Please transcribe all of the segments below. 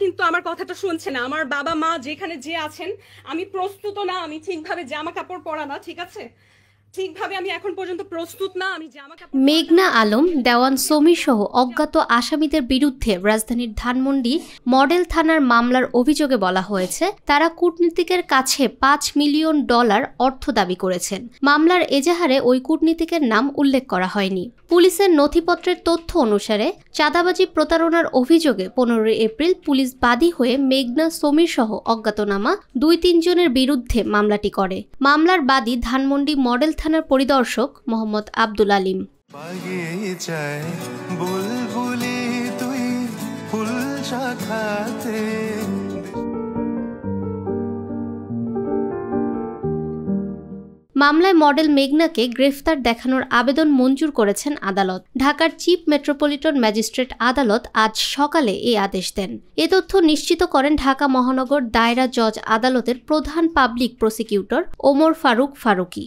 কিন্তু আমার কথাটা শুনছে না। আমার বাবা মা যেখানে যে আছেন, আমি প্রস্তুত না, আমি ঠিকভাবে জামা কাপড় পরা না, ঠিক আছে, ঠিকভাবে আমি এখন পর্যন্ত প্রস্তুত না। আমি জামা কাপড় মেঘনা আলম, দেওয়ান সমীর সহ অজ্ঞাত আসামিদের বিরুদ্ধে রাজধানীর ধানমন্ডি মডেল থানার মামলার অভিযোগে বলা হয়েছে তারা কূটনীতিকের কাছে $5 মিলিয়ন অর্থ দাবি করেছেন। মামলার এজাহারে ওই কূটনীতিকের নাম উল্লেখ করা হয়নি। পুলিশের নথিপত্রের তথ্য অনুসারে চাঁদাবাজি প্রতারণার অভিযোগে 15 এপ্রিল পুলিশ বাদী হয়ে মেঘনা সমীর সহ অজ্ঞাতনামা 2-3 জনের বিরুদ্ধে মামলাটি করে। মামলার বাদী ধানমন্ডি মডেল থানার পরিদর্শক মোহাম্মদ আব্দুল আলিম। মামলায় মডেল মেঘনাকে গ্রেফতার দেখানোর আবেদন মঞ্জুর করেছেন আদালত। ঢাকার চিফ মেট্রোপলিটন ম্যাজিস্ট্রেট আদালত আজ সকালে এই আদেশ দেন। এ তথ্য নিশ্চিত করেন ঢাকা মহানগর দায়রা জজ আদালতের প্রধান পাবলিক প্রসিকিউটর ওমর ফারুক ফারুকি।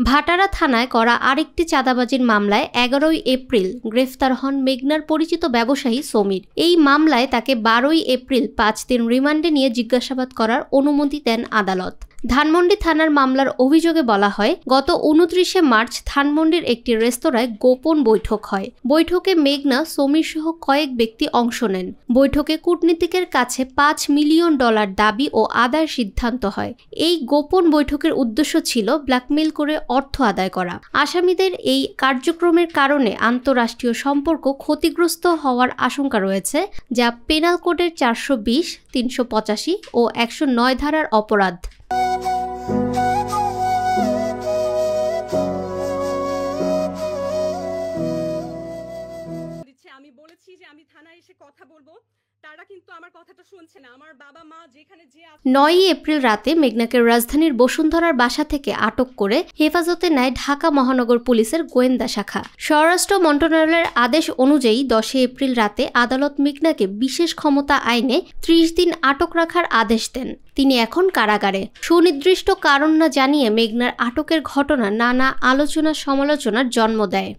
ভাটারা থানায় করা আরেকটি চাঁদাবাজির মামলায় 11 এপ্রিল গ্রেফতার হন মেঘনার পরিচিত ব্যবসায়ী সমীর। এই মামলায় তাকে 12 এপ্রিল 5 দিন রিমান্ডে নিয়ে জিজ্ঞাসাবাদ করার অনুমতি দেন আদালত। ধানমন্ডি থানার মামলার অভিযোগে বলা হয়, গত 29 মার্চ ধানমন্ডির একটি রেস্তোরাঁয় গোপন বৈঠক হয়। বৈঠকে মেঘনা, সমীর সহ কয়েক ব্যক্তি অংশ নেন। বৈঠকে কূটনীতিকের কাছে $5 মিলিয়ন দাবি ও আদায়ের সিদ্ধান্ত হয়। এই গোপন বৈঠকের উদ্দেশ্য ছিল ব্ল্যাকমেইল করে অর্থ আদায় করা। আসামিদের এই কার্যক্রমের কারণে আন্তঃরাষ্ট্রীয় সম্পর্ক ক্ষতিগ্রস্ত হওয়ার আশঙ্কা রয়েছে, যা পেনাল কোডের 420, 385 ও 109 ধারার অপরাধ। আমি বলেছি যে আমি থানায় এসে কথা বলবো, তারা কিন্তু আমার কথাটা শুনছে না। আমার বাবা মা যেখানে যে 9 এপ্রিল রাতে মেঘনাকে রাজধানীর বসুন্ধরার বাসা থেকে আটক করে হেফাজতে নেয় ঢাকা মহানগর পুলিশের গোয়েন্দা শাখা। স্বরাষ্ট্র মন্ত্রণালয়ের আদেশ অনুযায়ী 10 এপ্রিল রাতে আদালত মেঘনাকে বিশেষ ক্ষমতা আইনে 30 দিন আটক রাখার আদেশ দেন। তিনি এখন কারাগারে। সুনির্দিষ্ট কারণ না জানিয়ে মেঘনার আটকের ঘটনা নানা আলোচনা সমালোচনার জন্ম দেয়।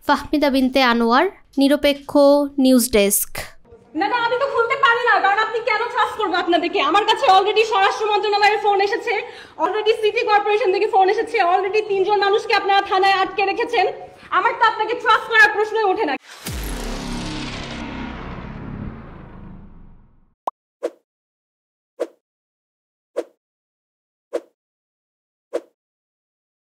ফাহমিদা বিনতে আনোয়ার, নিরপেক্ষ নিউজ ডেস্ক। না না, আমি তো খুলতে পারি না, কারণ আপনি কেন ট্রাস্ট করবো আপনাদেরকে? আমার কাছে অলরেডি স্বরাষ্ট্র মন্ত্রণালয়ের ফোন এসেছে, অলরেডি সিটি কর্পোরেশন থেকে ফোন এসেছে, অলরেডি 3 জন মানুষকে আপনারা থানায় আটকে রেখেছেন। আমার তো আপনাকে ট্রাস্ট করার প্রশ্নই ওঠে না।